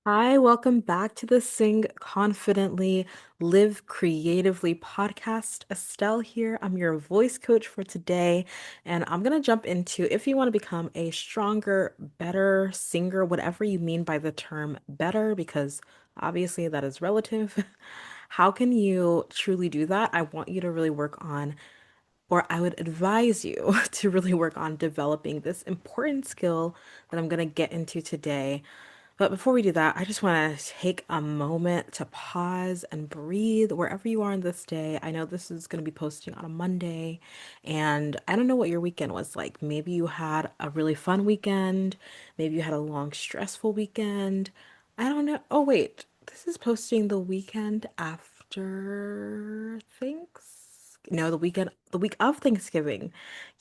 Hi, welcome back to the Sing Confidently, Live Creatively podcast. Estelle here. I'm your voice coach for today, and I'm going to jump into if you want to become a stronger, better singer, whatever you mean by the term better, because obviously that is relative. How can you truly do that? I want you to really work on, or I would advise you to really work on developing this important skill that I'm going to get into today. But before we do that, I just want to take a moment to pause and breathe wherever you are in this day. I know this is going to be posting on a Monday, and I don't know what your weekend was like. Maybe you had a really fun weekend, maybe you had a long, stressful weekend. I don't know. Oh, wait, this is posting the weekend after thanks. No, the week of Thanksgiving.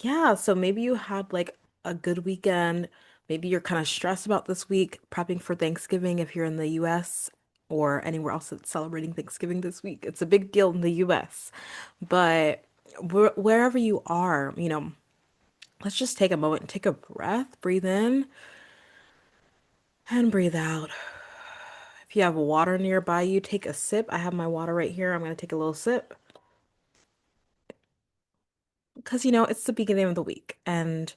Yeah, so maybe you had like a good weekend. Maybe you're kind of stressed about this week, prepping for Thanksgiving if you're in the US or anywhere else that's celebrating Thanksgiving this week. It's a big deal in the US. But wherever you are, let's just take a moment and take a breath, breathe in and breathe out. If you have water nearby you, take a sip. I have my water right here. I'm going to take a little sip because, it's the beginning of the week and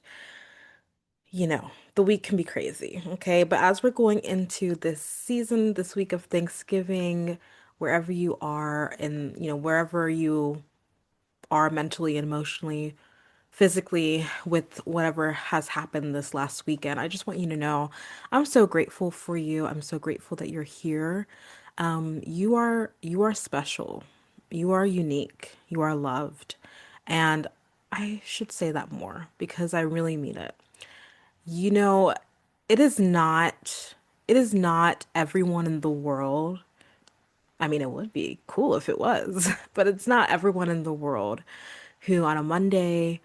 the week can be crazy, okay? But as we're going into this season, this week of Thanksgiving, wherever you are and, wherever you are mentally and emotionally, physically with whatever has happened this last weekend, I just want you to know I'm so grateful for you. I'm so grateful that you're here. You are special. You are unique. You are loved. And I should say that more because I really mean it. You know, it is not it is not everyone in the world. I mean, it would be cool if it was, but it's not everyone in the world who on a Monday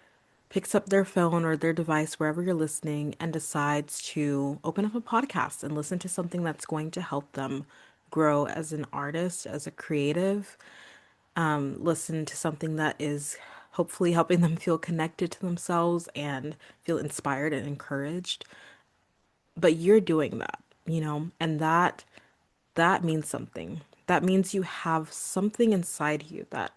picks up their phone or their device wherever you're listening and decides to open up a podcast and listen to something that's going to help them grow as an artist, as a creative, listen to something that is hopefully helping them feel connected to themselves and feel inspired and encouraged. But you're doing that, and that means something. That means you have something inside you that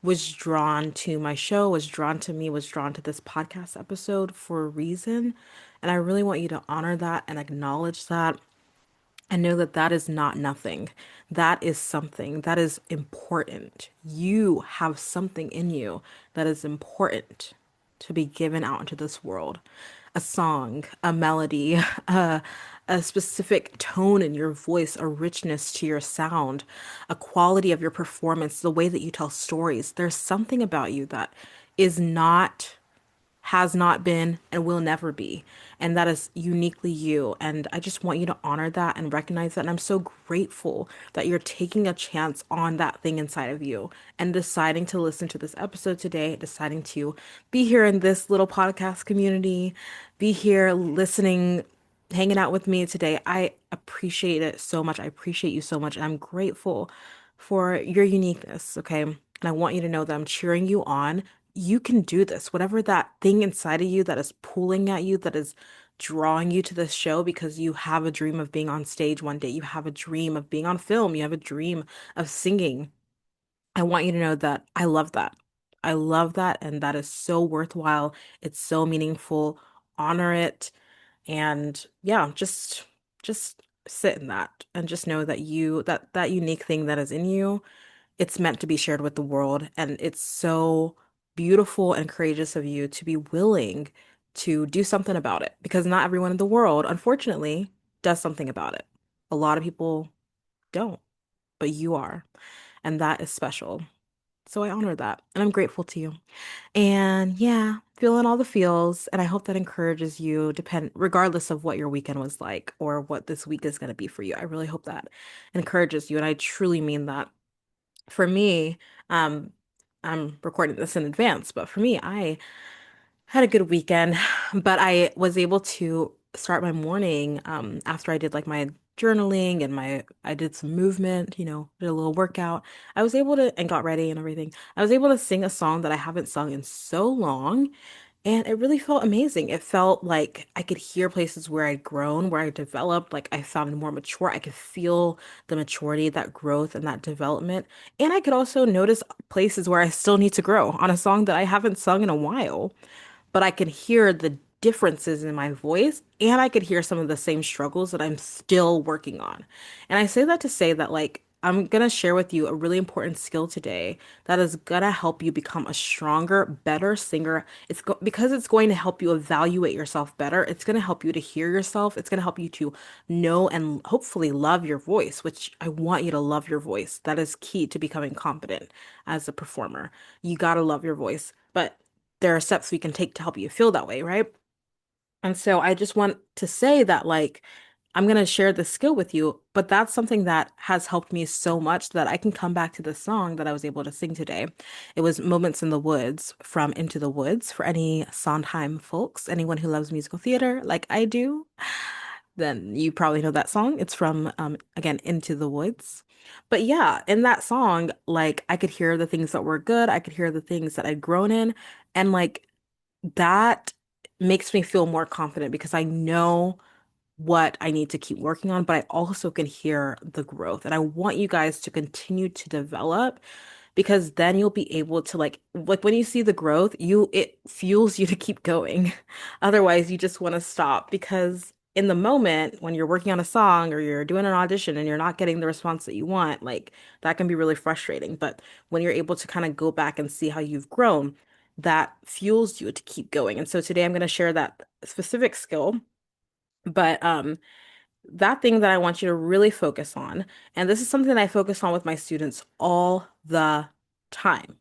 was drawn to my show, was drawn to me, was drawn to this podcast episode for a reason. And I really want you to honor that and acknowledge that and know that that is not nothing. That is something that is important. You have something in you that is important to be given out into this world. A song, a melody, a specific tone in your voice, a richness to your sound, a quality of your performance, the way that you tell stories. There's something about you that is not has not been and will never be. And that is uniquely you. And I just want you to honor that and recognize that. And I'm so grateful that you're taking a chance on that thing inside of you and deciding to listen to this episode today, deciding to be here in this little podcast community, be here listening, hanging out with me today. I appreciate it so much. I appreciate you so much. And I'm grateful for your uniqueness, okay? And I want you to know that I'm cheering you on. You can do this. Whatever that thing inside of you that is pulling at you, that is drawing you to this show because you have a dream of being on stage one day, you have a dream of being on film, you have a dream of singing. I want you to know that I love that. I love that, and that is so worthwhile. It's so meaningful. Honor it. And yeah, just sit in that and just know that that unique thing that is in you, it's meant to be shared with the world. And it's so beautiful and courageous of you to be willing to do something about it because not everyone in the world, unfortunately, does something about it. A lot of people don't, but you are. And that is special. So I honor that and I'm grateful to you. And yeah, feeling all the feels. And I hope that encourages you, regardless of what your weekend was like or what this week is going to be for you. I really hope that encourages you. And I truly mean that. For me, um, I'm recording this in advance, but for me, I had a good weekend, but I was able to start my morning after I did like my journaling and I did some movement, did a little workout. I was able to and got ready and everything. I was able to sing a song that I haven't sung in so long, And it really felt amazing. It felt like I could hear places where I'd grown, where I developed, like I sounded more mature. I could feel the maturity, that growth, and that development. And I could also notice places where I still need to grow on a song that I haven't sung in a while, but I could hear the differences in my voice and I could hear some of the same struggles that I'm still working on. And I say that to say that, like, I'm gonna share with you a really important skill today that is gonna help you become a stronger, better singer. Because it's going to help you evaluate yourself better. It's gonna help you to hear yourself. It's gonna help you to know and hopefully love your voice, which I want you to love your voice. That is key to becoming competent as a performer. You gotta love your voice. But there are steps we can take to help you feel that way, right? And so I just want to say that, like, I'm going to share this skill with you, but that's something that has helped me so much that I can come back to the song that I was able to sing today. It was Moments in the Woods from Into the Woods. For any Sondheim folks, anyone who loves musical theater like I do, then you probably know that song. It's from, again, Into the Woods. But yeah, in that song, like, I could hear the things that were good. I could hear the things that I'd grown in. And like, that makes me feel more confident because I know what I need to keep working on, but I also can hear the growth. And I want you guys to continue to develop because then you'll be able to, like when you see the growth, it fuels you to keep going. Otherwise, you just want to stop because in the moment when you're working on a song or you're doing an audition and you're not getting the response that you want, like that can be really frustrating. But when you're able to kind of go back and see how you've grown, that fuels you to keep going. And so today I'm going to share that specific skill, but that thing that I want you to really focus on, and this is something that I focus on with my students all the time,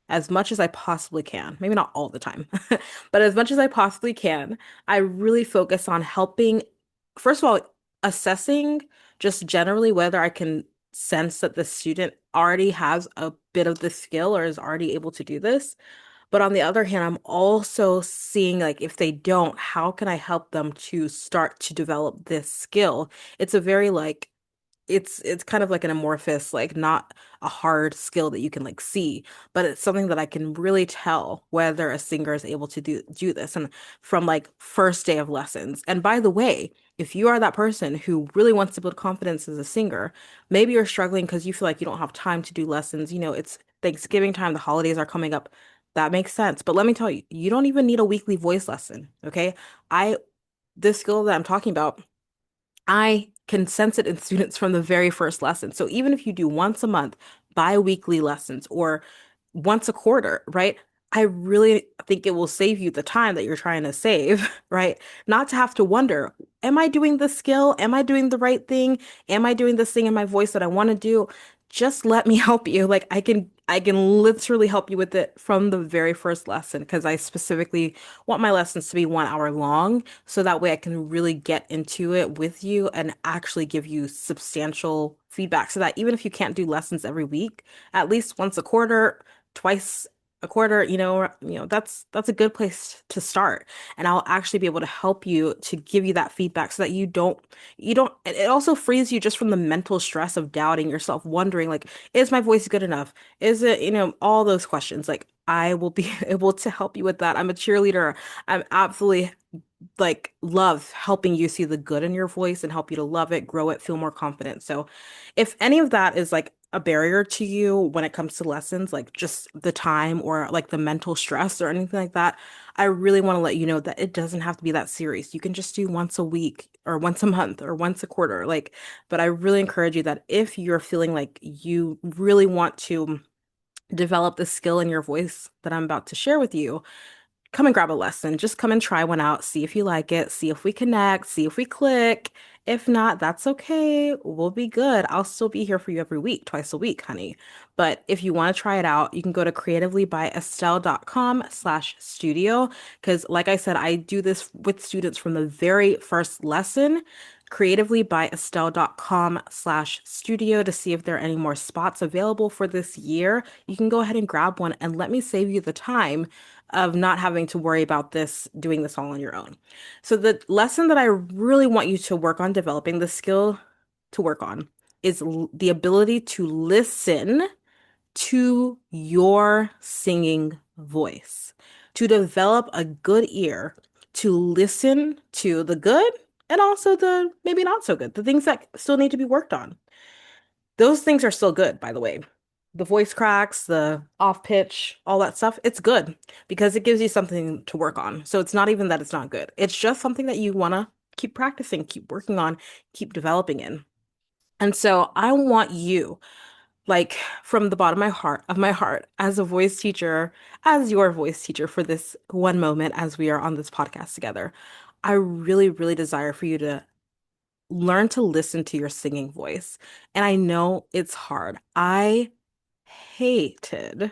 as much as I possibly can. Maybe not all the time, but as much as I possibly can, I really focus on helping, first of all, assessing just generally whether I can sense that the student already has a bit of the skill or is already able to do this. But on the other hand, I'm also seeing, like, if they don't, how can I help them to start to develop this skill? It's a very like it's kind of like an amorphous, like not a hard skill that you can like see, but it's something that I can really tell whether a singer is able to do this and from like first day of lessons. And by the way, if you are that person who really wants to build confidence as a singer, maybe you're struggling because you feel like you don't have time to do lessons. You know, it's Thanksgiving time, the holidays are coming up. That makes sense. But let me tell you, you don't even need a weekly voice lesson, okay? I This skill that I'm talking about, I can sense it in students from the very first lesson. So even if you do once a month, bi-weekly lessons, or once a quarter, right? I really think it will save you the time that you're trying to save, right? Not to have to wonder, am I doing this skill? Am I doing the right thing? Am I doing this thing in my voice that I want to do? Just let me help you. Like I can literally help you with it from the very first lesson because I specifically want my lessons to be 1 hour long so that way I can really get into it with you and actually give you substantial feedback so that even if you can't do lessons every week, at least once a quarter, twice a quarter, that's a good place to start. And I'll actually be able to help you to give you that feedback so that it also frees you just from the mental stress of doubting yourself, wondering like, is my voice good enough? Is it, all those questions. Like I will be able to help you with that. I'm a cheerleader. I'm absolutely like love helping you see the good in your voice and help you to love it, grow it, feel more confident. So if any of that is like a barrier to you when it comes to lessons, like just the time or like the mental stress or anything like that, I really want to let you know that it doesn't have to be that serious. You can just do once a week or once a month or once a quarter. Like, but I really encourage you that if you're feeling like you really want to develop the skill in your voice that I'm about to share with you, come and grab a lesson. Just come and try one out, see if you like it, see if we connect, see if we click. If not, that's okay. We'll be good. I'll still be here for you every week, twice a week, honey. But if you want to try it out, you can go to creativelybyestelle.com/studio. Because, like I said, I do this with students from the very first lesson. Creativelybyestelle.com/studio to see if there are any more spots available for this year. You can go ahead and grab one and let me save you the time of not having to worry about doing this all on your own. So the lesson that I really want you to work on developing, the skill to work on, is the ability to listen to your singing voice, to develop a good ear to listen to the good and also the maybe not so good, the things that still need to be worked on. Those things are still good, by the way. The voice cracks, the off pitch, all that stuff, it's good because it gives you something to work on. So it's not even that it's not good. It's just something that you want to keep practicing, keep working on, keep developing in. And so I want you, like from the bottom of my heart, as a voice teacher, as your voice teacher for this one moment as we are on this podcast together, I really, really desire for you to learn to listen to your singing voice. And I know it's hard. I hated,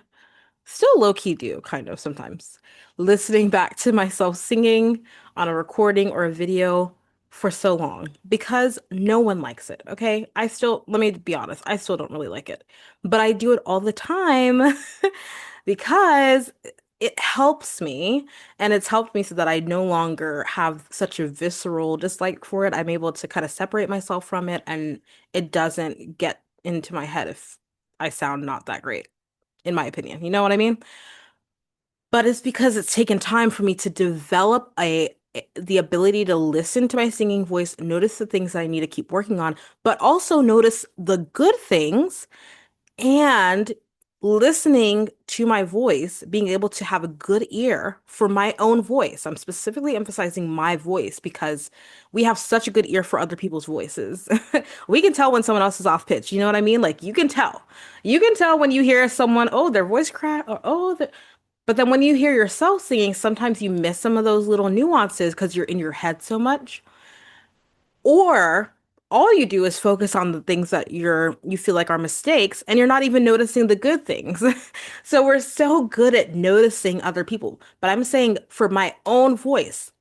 still low key do kind of sometimes, listening back to myself singing on a recording or a video for so long because no one likes it. Okay. Let me be honest, I still don't really like it, but I do it all the time because it helps me and it's helped me so that I no longer have such a visceral dislike for it. I'm able to kind of separate myself from it and it doesn't get into my head if I sound not that great, in my opinion. You know what I mean? But it's because it's taken time for me to develop the ability to listen to my singing voice, notice the things that I need to keep working on, but also notice the good things and listening to my voice, being able to have a good ear for my own voice. I'm specifically emphasizing my voice because we have such a good ear for other people's voices. We can tell when someone else is off pitch. You know what I mean? Like you can tell. You can tell when you hear someone, oh, their voice crack, or but then when you hear yourself singing, sometimes you miss some of those little nuances because you're in your head so much. Or all you do is focus on the things that you feel like are mistakes and you're not even noticing the good things. So we're so good at noticing other people. But I'm saying for my own voice,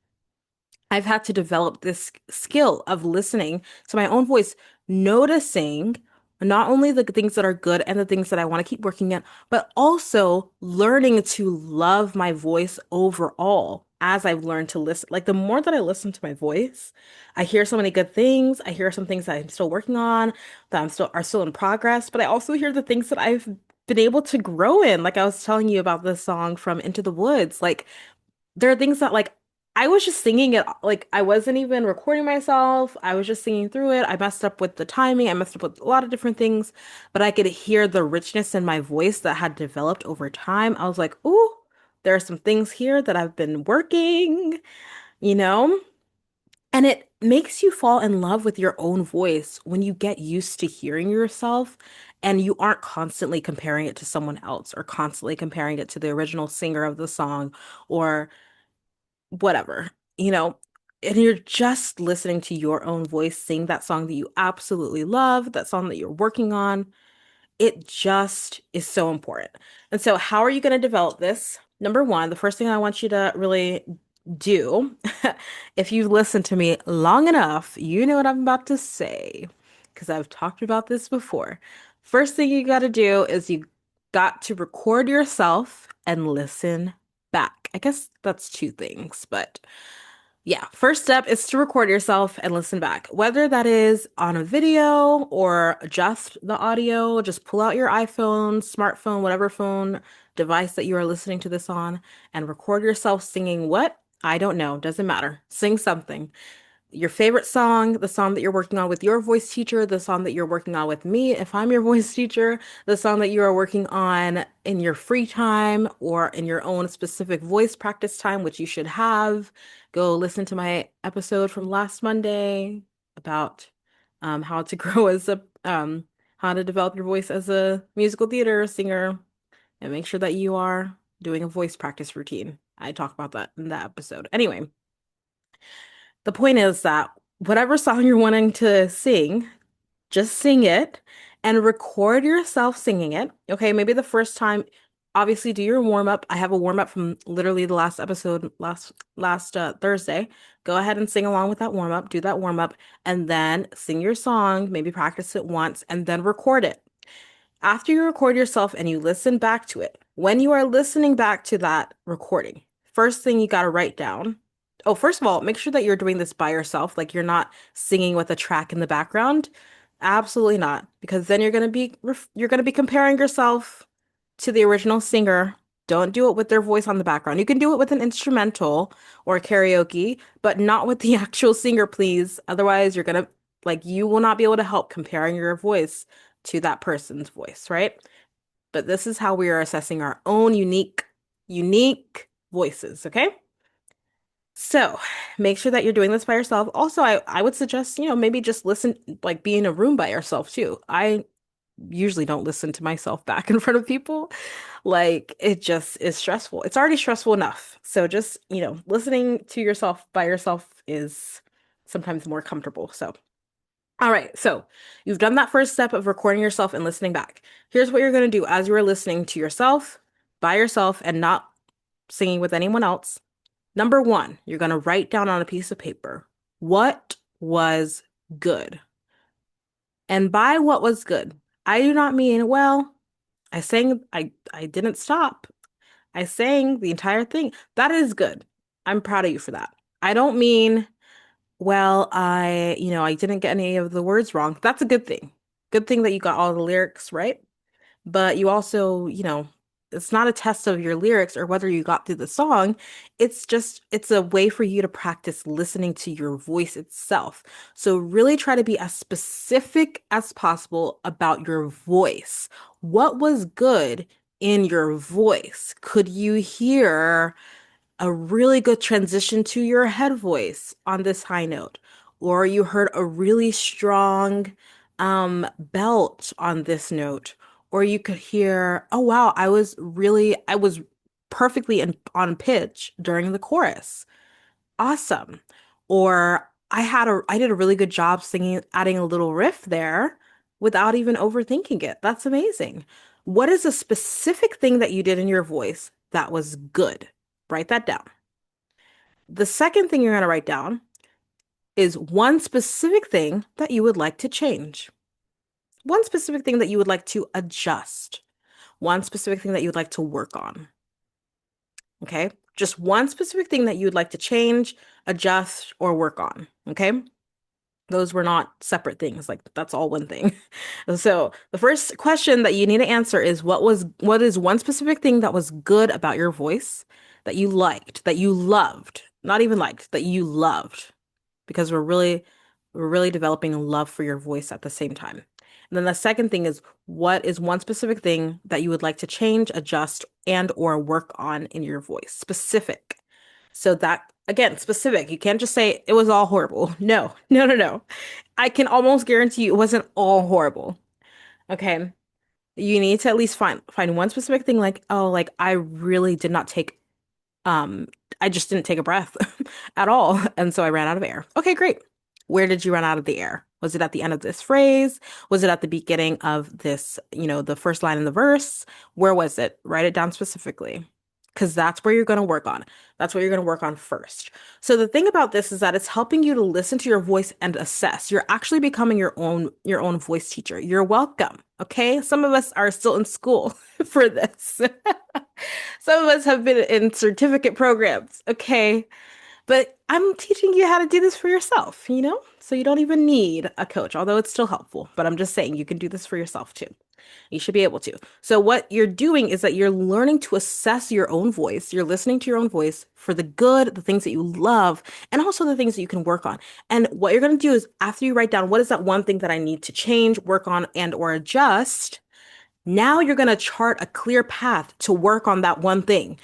I've had to develop this skill of listening to my own voice, noticing not only the things that are good and the things that I want to keep working at, but also learning to love my voice overall as I've learned to listen. Like the more that I listen to my voice, I hear so many good things. I hear some things that I'm still working on, that are still in progress, but I also hear the things that I've been able to grow in. Like I was telling you about this song from Into the Woods. Like there are things that like I was just singing it like I wasn't even recording myself. I was just singing through it. I messed up with the timing. I messed up with a lot of different things, but I could hear the richness in my voice that had developed over time. I was like, "Ooh, there are some things here that I've been working, you know?" And it makes you fall in love with your own voice when you get used to hearing yourself and you aren't constantly comparing it to someone else or constantly comparing it to the original singer of the song or whatever, you know, and you're just listening to your own voice sing that song that you absolutely love, that song that you're working on. It just is so important. And so, how are you going to develop this? Number one, the first thing I want you to really do, if you've listened to me long enough, you know what I'm about to say, because I've talked about this before. First thing you got to do is you got to record yourself and listen back. I guess that's two things, but yeah, first step is to record yourself and listen back. Whether that is on a video or just the audio, just pull out your iPhone, smartphone, whatever phone device that you are listening to this on, and record yourself singing what? I don't know. Doesn't matter. Sing something, your favorite song, the song that you're working on with your voice teacher, the song that you're working on with me, if I'm your voice teacher, the song that you are working on in your free time or in your own specific voice practice time, which you should have. Go listen to my episode from last Monday about how to grow as how to develop your voice as a musical theater singer and make sure that you are doing a voice practice routine. I talk about that in that episode. Anyway, the point is that whatever song you're wanting to sing, just sing it and record yourself singing it. Okay, maybe the first time, obviously do your warm up. I have a warm up from literally the last episode last Thursday. Go ahead and sing along with that warm up, do that warm up, and then sing your song, maybe practice it once, and then record it. After you record yourself and you listen back to it, when you are listening back to that recording, first thing you got to write down. Oh, first of all, make sure that you're doing this by yourself, like you're not singing with a track in the background. Absolutely not, because then you're going to be comparing yourself to the original singer Don't do it with their voice on the background. You can do it with an instrumental or karaoke, but not with the actual singer, please. Otherwise, you're gonna like you will not be able to help comparing your voice to that person's voice, right? But this is how we are assessing our own unique voices, okay? So make sure that you're doing this by yourself. Also, I would suggest, maybe just listen, like be in a room by yourself too. I usually don't listen to myself back in front of people. Like it just is stressful. It's already stressful enough. So just, listening to yourself by yourself is sometimes more comfortable. So, all right. So you've done that first step of recording yourself and listening back. Here's what you're going to do as you are listening to yourself by yourself and not singing with anyone else. Number one, you're going to write down on a piece of paper what was good. And by what was good, I do not mean, well, I didn't stop. I sang the entire thing. That is good. I'm proud of you for that. I don't mean, well, I didn't get any of the words wrong. That's a good thing. Good thing that you got all the lyrics right. But you also, it's not a test of your lyrics or whether you got through the song. It's a way for you to practice listening to your voice itself. So really try to be as specific as possible about your voice. What was good in your voice? Could you hear a really good transition to your head voice on this high note, or you heard a really strong belt on this note, or you could hear, oh wow, I was perfectly on pitch during the chorus. Awesome. Or I did a really good job singing, adding a little riff there without even overthinking it. That's amazing. What is a specific thing that you did in your voice that was good? Write that down. The second thing you're going to write down is one specific thing that you would like to change, one specific thing that you would like to adjust, one specific thing that you would like to work on. Okay. Just one specific thing that you would like to change, adjust, or work on. Okay. Those were not separate things. Like that's all one thing. So the first question that you need to answer is what is one specific thing that was good about your voice that you liked, that you loved, not even liked, that you loved, because we're really developing love for your voice at the same time. And then the second thing is what is one specific thing that you would like to change, adjust, and or work on in your voice? Specific. So that again, specific. You can't just say it was all horrible. No, no, no, no. I can almost guarantee you it wasn't all horrible. Okay. You need to at least find one specific thing like, oh, like I really did not take um I just didn't take a breath at all. And so I ran out of air. Okay, great. Where did you run out of the air? Was it at the end of this phrase? Was it at the beginning of this, the first line in the verse? Where was it? Write it down specifically. Because that's where you're going to work on. That's what you're going to work on first. So the thing about this is that it's helping you to listen to your voice and assess. You're actually becoming your own voice teacher. You're welcome. Okay? Some of us are still in school for this. Some of us have been in certificate programs. Okay? But I'm teaching you how to do this for yourself, So you don't even need a coach, although it's still helpful. But I'm just saying you can do this for yourself too. You should be able to. So what you're doing is that you're learning to assess your own voice. You're listening to your own voice for the good, the things that you love, and also the things that you can work on. And what you're going to do is after you write down what is that one thing that I need to change, work on, and or adjust, now you're going to chart a clear path to work on that one thing.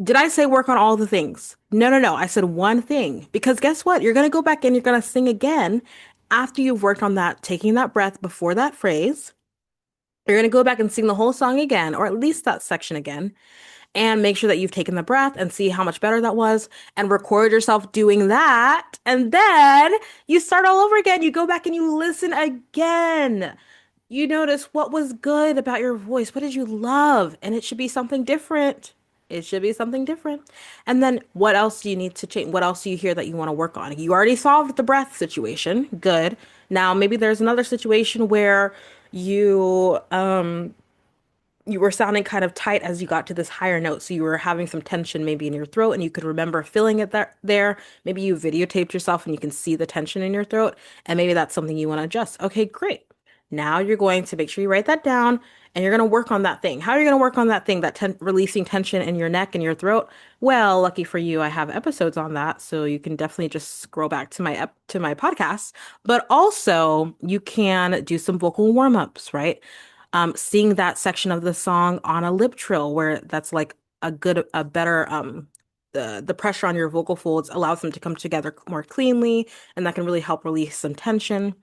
Did I say work on all the things? No, no, no. I said one thing. Because guess what? You're going to go back and you're going to sing again after you've worked on that, taking that breath before that phrase. You're going to go back and sing the whole song again, or at least that section again, and make sure that you've taken the breath and see how much better that was and record yourself doing that. And then you start all over again. You go back and you listen again. You notice what was good about your voice. What did you love? And it should be something different. It should be something different. And then what else do you need to change? What else do you hear that you want to work on? You already solved the breath situation. Good. Now maybe there's another situation where you you were sounding kind of tight as you got to this higher note. So you were having some tension maybe in your throat and you could remember feeling it there. Maybe you videotaped yourself and you can see the tension in your throat. And maybe that's something you want to adjust. Okay, great. Now you're going to make sure you write that down and you're going to work on that thing. How are you going to work on that thing, that releasing tension in your neck and your throat? Well, lucky for you, I have episodes on that, so you can definitely just scroll back to my podcast. But also, you can do some vocal warm-ups, right? Sing that section of the song on a lip trill where that's like a better the pressure on your vocal folds allows them to come together more cleanly, and that can really help release some tension,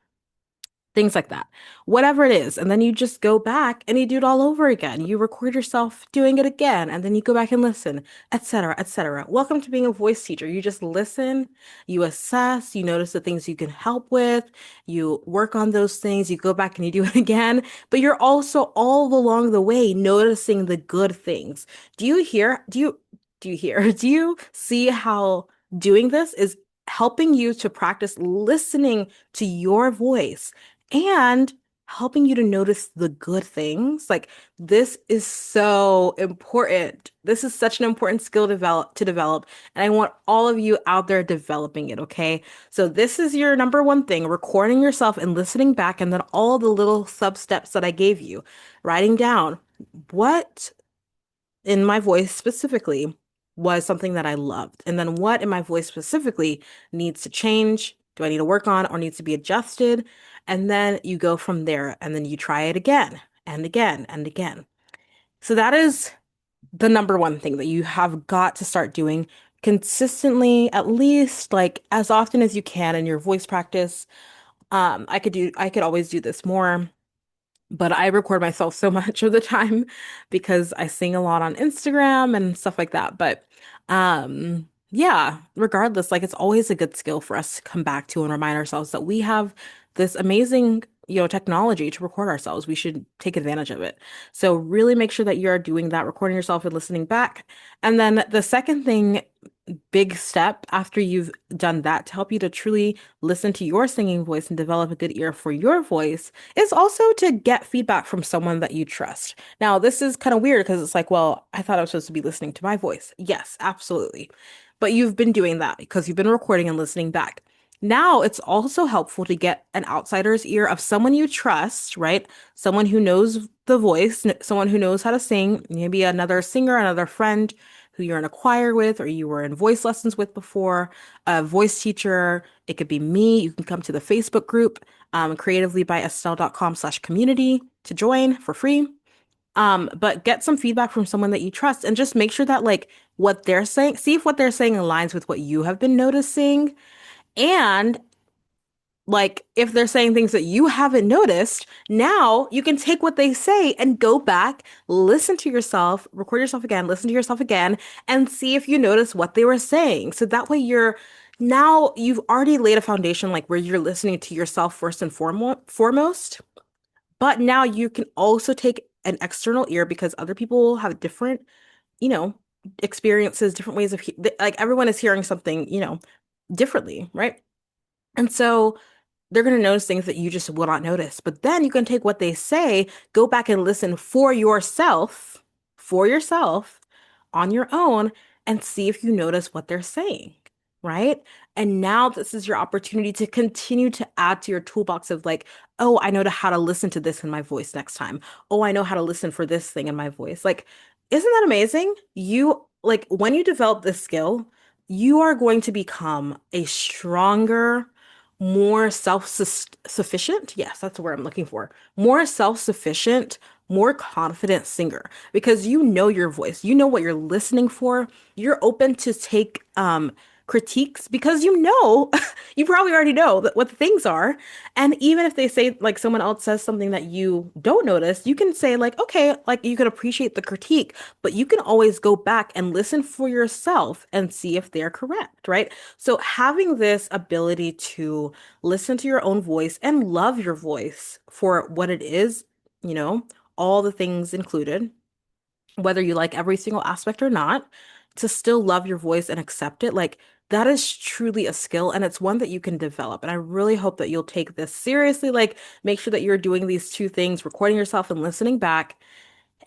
things like that. Whatever it is. And then you just go back and you do it all over again. You record yourself doing it again, and then you go back and listen, etc., etc. Welcome to being a voice teacher. You just listen, you assess, you notice the things you can help with, you work on those things, you go back and you do it again, but you're also all along the way noticing the good things. Do you see how doing this is helping you to practice listening to your voice and helping you to notice the good things? Like, this is so important. This is such an important skill to develop, and I want all of you out there developing it, okay? So this is your number one thing, recording yourself and listening back, and then all the little sub steps that I gave you, writing down what in my voice specifically was something that I loved. And then what in my voice specifically needs to change? Do I need to work on or needs to be adjusted? And then you go from there and then you try it again and again and again. So that is the number one thing that you have got to start doing consistently, at least like as often as you can in your voice practice. I could always do this more, but I record myself so much of the time because I sing a lot on Instagram and stuff like that. But yeah, regardless, like it's always a good skill for us to come back to and remind ourselves that we have this amazing, technology to record ourselves. We should take advantage of it. So really make sure that you're doing that, recording yourself and listening back. And then the second thing, big step after you've done that to help you to truly listen to your singing voice and develop a good ear for your voice is also to get feedback from someone that you trust. Now, this is kind of weird because it's like, well, I thought I was supposed to be listening to my voice. Yes, absolutely. But you've been doing that because you've been recording and listening back. Now, it's also helpful to get an outsider's ear of someone you trust, right? Someone who knows the voice, someone who knows how to sing, maybe another singer, another friend who you're in a choir with or you were in voice lessons with before, a voice teacher. It could be me. You can come to the Facebook group, creativelybyestelle.com/community to join for free. But get some feedback from someone that you trust and just make sure that like what they're saying, see if what they're saying aligns with what you have been noticing. And like if they're saying things that you haven't noticed, now you can take what they say and go back, listen to yourself, record yourself again, listen to yourself again, and see if you notice what they were saying. So that way you've already laid a foundation like where you're listening to yourself first and foremost. But now you can also take an external ear because other people have different, you know, experiences, different ways of like everyone is hearing something, differently, right? And so they're going to notice things that you just will not notice. But then you can take what they say, go back and listen for yourself on your own and see if you notice what they're saying, right? And now this is your opportunity to continue to add to your toolbox of like, oh, I know how to listen to this in my voice next time. Oh, I know how to listen for this thing in my voice. Like, isn't that amazing? You like when you develop this skill, you are going to become a stronger, more self-sufficient. Yes, that's the word I'm looking for. More self-sufficient, more confident singer because you know your voice. You know what you're listening for. You're open to take critiques because you know you probably already know what the things are. And even if they say like someone else says something that you don't notice, you can say like, okay, like you can appreciate the critique, but you can always go back and listen for yourself and see if they're correct, right? So having this ability to listen to your own voice and love your voice for what it is, you know, all the things included, whether you like every single aspect or not, to still love your voice and accept it, like that is truly a skill and it's one that you can develop. And I really hope that you'll take this seriously. Like, make sure that you're doing these two things, recording yourself and listening back,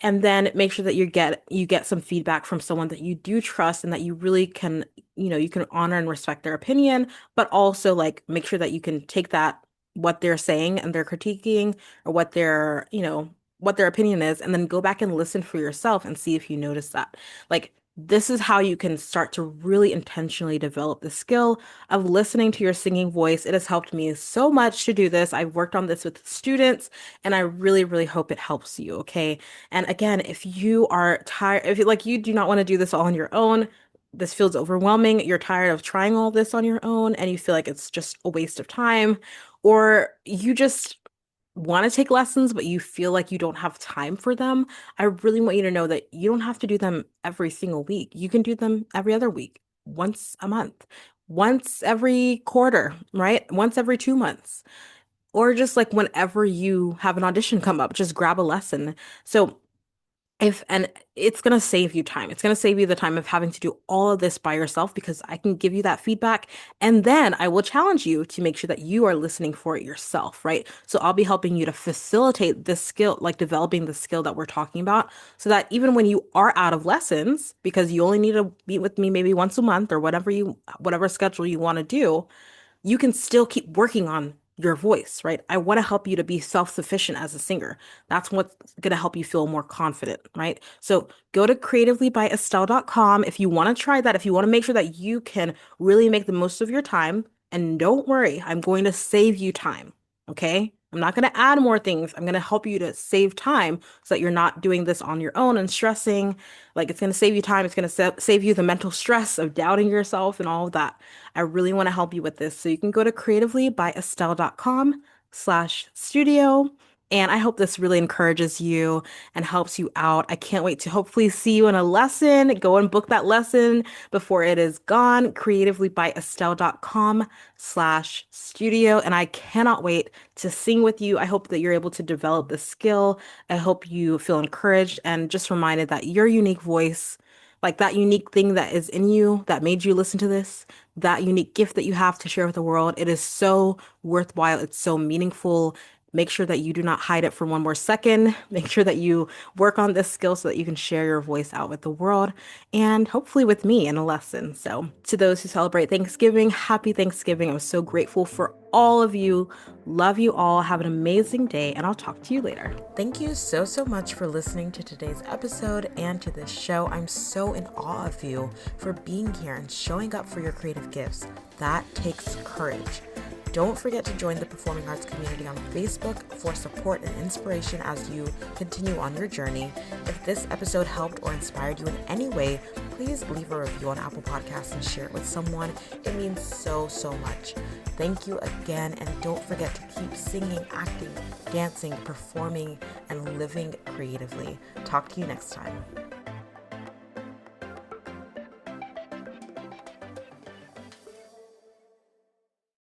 and then make sure that you get some feedback from someone that you do trust and that you really can, you can honor and respect their opinion, but also like make sure that you can take that what they're saying and they're critiquing, or what their, what their opinion is, and then go back and listen for yourself and see if you notice that. Like, this is how you can start to really intentionally develop the skill of listening to your singing voice. It has helped me so much to do this. I've worked on this with students, and I really, really hope it helps you. Okay. And again, if you are tired, if you like, you do not want to do this all on your own, this feels overwhelming, you're tired of trying all this on your own, and you feel like it's just a waste of time, or you just want to take lessons, but you feel like you don't have time for them, I really want you to know that you don't have to do them every single week. You can do them every other week, once a month, once every quarter, right? Once every 2 months, or just like whenever you have an audition come up, just grab a lesson. So and it's going to save you time. It's going to save you the time of having to do all of this by yourself, because I can give you that feedback, and then I will challenge you to make sure that you are listening for it yourself, right? So I'll be helping you to facilitate this skill, like developing the skill that we're talking about, so that even when you are out of lessons, because you only need to meet with me maybe once a month or whatever schedule you want to do, you can still keep working on your voice, right? I want to help you to be self-sufficient as a singer. That's what's going to help you feel more confident, right? So go to creativelybyestelle.com if you want to try that, if you want to make sure that you can really make the most of your time. And don't worry, I'm going to save you time, okay? I'm not going to add more things. I'm going to help you to save time so that you're not doing this on your own and stressing. Like, it's going to save you time. It's going to save you the mental stress of doubting yourself and all of that. I really want to help you with this. So you can go to creativelybyestelle.com/studio. And I hope this really encourages you and helps you out. I can't wait to hopefully see you in a lesson. Go and book that lesson before it is gone. Creativelybyestelle.com/studio. And I cannot wait to sing with you. I hope that you're able to develop the skill. I hope you feel encouraged and just reminded that your unique voice, like that unique thing that is in you that made you listen to this, that unique gift that you have to share with the world, it is so worthwhile. It's so meaningful. Make sure that you do not hide it for one more second. Make sure that you work on this skill so that you can share your voice out with the world, and hopefully with me in a lesson. So, to those who celebrate Thanksgiving, happy Thanksgiving. I'm so grateful for all of you. Love you all. Have an amazing day, and I'll talk to you later. Thank you so, so much for listening to today's episode and to this show. I'm so in awe of you for being here and showing up for your creative gifts. That takes courage. Don't forget to join the Performing Arts community on Facebook for support and inspiration as you continue on your journey. If this episode helped or inspired you in any way, please leave a review on Apple Podcasts and share it with someone. It means so, so much. Thank you again, and don't forget to keep singing, acting, dancing, performing, and living creatively. Talk to you next time.